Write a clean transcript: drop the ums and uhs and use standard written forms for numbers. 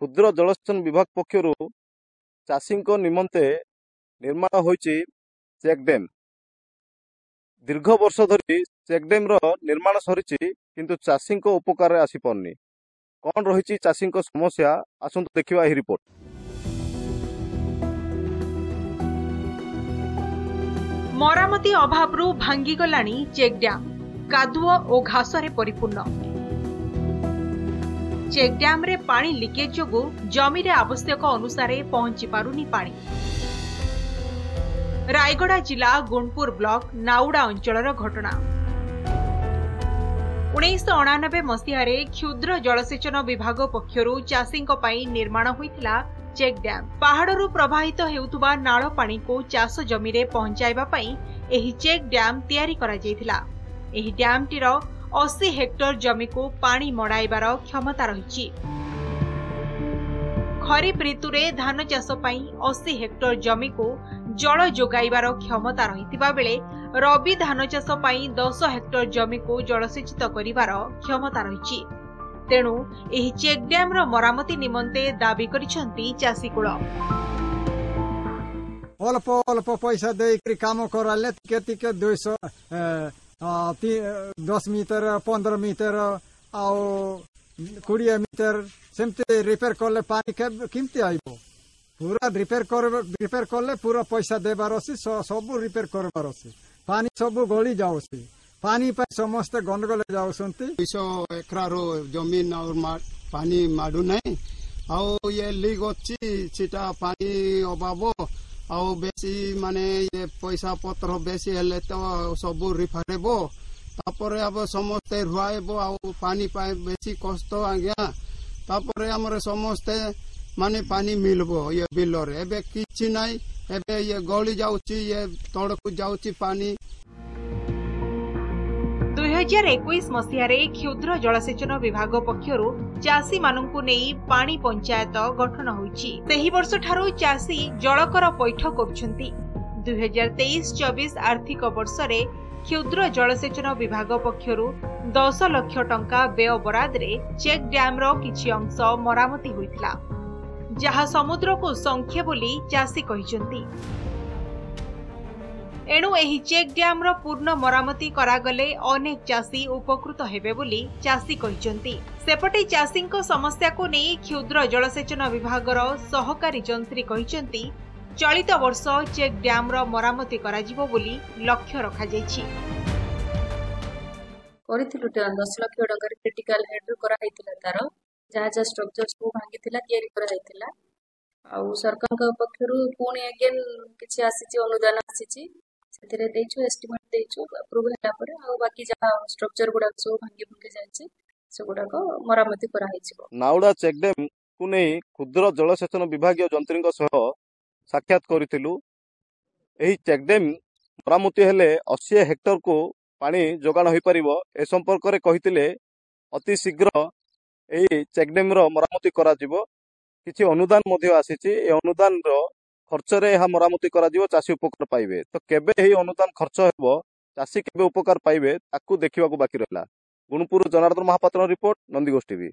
क्षुद्र जलसेचन विभाग पक्षर चाषी निमंते निर्माण होइछि चेक डैम। दीर्घ वर्ष धरी चेक डैम निर्माण सरी किंतु चाषी उपकार आसी पारनी। कौन रही चाषी समस्या आसतु देखा यह रिपोर्ट। मरामती अभाव भांगीगलानी चेक डैम कादुओ और घासरे परिपूर्ण। चेक डैम रे पानी लीकेज जोगु जमी रे आवश्यक अनुसार पहुंची पारुनी पानी। रायगड़ा जिला गुणपुर ब्लॉक नाउड़ा अंचलर घटना। 1999 मसीह क्षुद्र जलसेचन विभाग पक्षरु चाषी निर्माण होइथिला चेक डैम। पहाड़रू प्रवाहित हेउतुबा नाଳ पानी को चाष जमी रे पहुंचाइबा पई एही चेक डैम तैयारी करा जायथिला। एही डैम टीर 80 हेक्टर जमी को पानी मड़ाइबार क्षमता रही। खरीफ ऋतु रे धान चाष पई 80 हेक्टर जमी को जल जोगाइबार क्षमता रहितिबा बेले रबी धान चाष पई 10 हेक्टर जमी को जलसेचित करिबार क्षमता रही। तेणु एही चेक डैम रो मरामती निमंते दाबी करिसंती चाषी कुल। अल्प अल्प पैसा देकरी काम कराले टिके 200 10 मीटर 15 मीटर आउ 20 मीटर सेमते रिपेयर करले पानी केमती आइबो। पूरा रिपेयर करले पूरा पैसा देबार अछि। सब रिपेयर करबार अछि। पानी सब गली जाउछि। पानी पर समस्त गंडगोल जाउछंती। 200 एकरा रो जमीन और पानी माडू नहीं आउ ये लीक अछि। छिटा पानी अभाव आउ बेसी माने ये पैसा पत्र बेसी हेले तो सब रिफारेबो। तापरे अब समस्ते रुआइबो आउ पानी पाए बेसी कष्ट आज्ञा। तापरे हमरे समस्ते माने पानी मिलबो ये बिल रे। एबे किछि नाही। एबे ये गली जाउची ये तड़कु जाउची पानी। 2021 मसीह क्षुद्र जलसेचन विभाग पक्षरु चाषी मानंकु नेई पानी पंचायत गठन होईछि। सेही वर्ष ठारू चाषी जलकर पैठ करुछंती। 2023-24 आर्थिक वर्ष रे क्षुद्र जलसेचन विभाग पक्षरु 10 लाख टंका व्यय बराद रे चेक डैम रो किछि अंश मरामती होइतला, जहा समुद्र को संख्य बोली चाषी कहिसंती। एणु एही चेक डैम रो पूर्ण मरामती करागले अनेक चाषी उपकृत हेबे बोली चाषी कहिसंती। सेपटे चाषींको समस्या को नहीं क्षुद्र जलसेचन विभाग रो सहकारी जंत्री कहिसंती चलित वर्ष चेक डैम रो मरामती कराजिबो बोली लक्ष्य रखा जायछि। करिथिलु 10 लाख टंका क्रिटिकल हेड करा हैतिला। तार जहा स्ट्रक्चर को भांगिथिला तयारी करा हैतिला। आउ सरकार का पक्षरु पुणी अगेन किछि आसीछि अनुदान आसीछि। सेतिरे देछु एस्टिमेट देछु अप्रूव हैला परे आ बाकी जहा स्ट्रक्चर गुडा सो भांगी भांगी जायछि से गुडा को मरामती करा हैछि। नाउड़ा चेक डैम को नहीं क्षुद्र जलसेचन विभाग जंत्रीଙ୍କ सह साक्षात करिथिलु। एही चेक डैम मरामती हेले 80 हेक्टर को पानी जोगाण होई परिबो। ए संपर्क रे कहिथिले अति शीघ्र एही चेक डैम रो मरामती करा जिवो। किछि अनुदान मध्ये आसीछि। ए अनुदान रो खर्च रे यह मरामती करा जिवो। चाषी उपकार पाइबे। तो केबे एही अनुदान खर्च हेबो चाषी केबे उपकार पाइबे ताकू देखिबाकू बाकी रहला। Gunupur Janardan Mahapatra report, Nandighosha TV.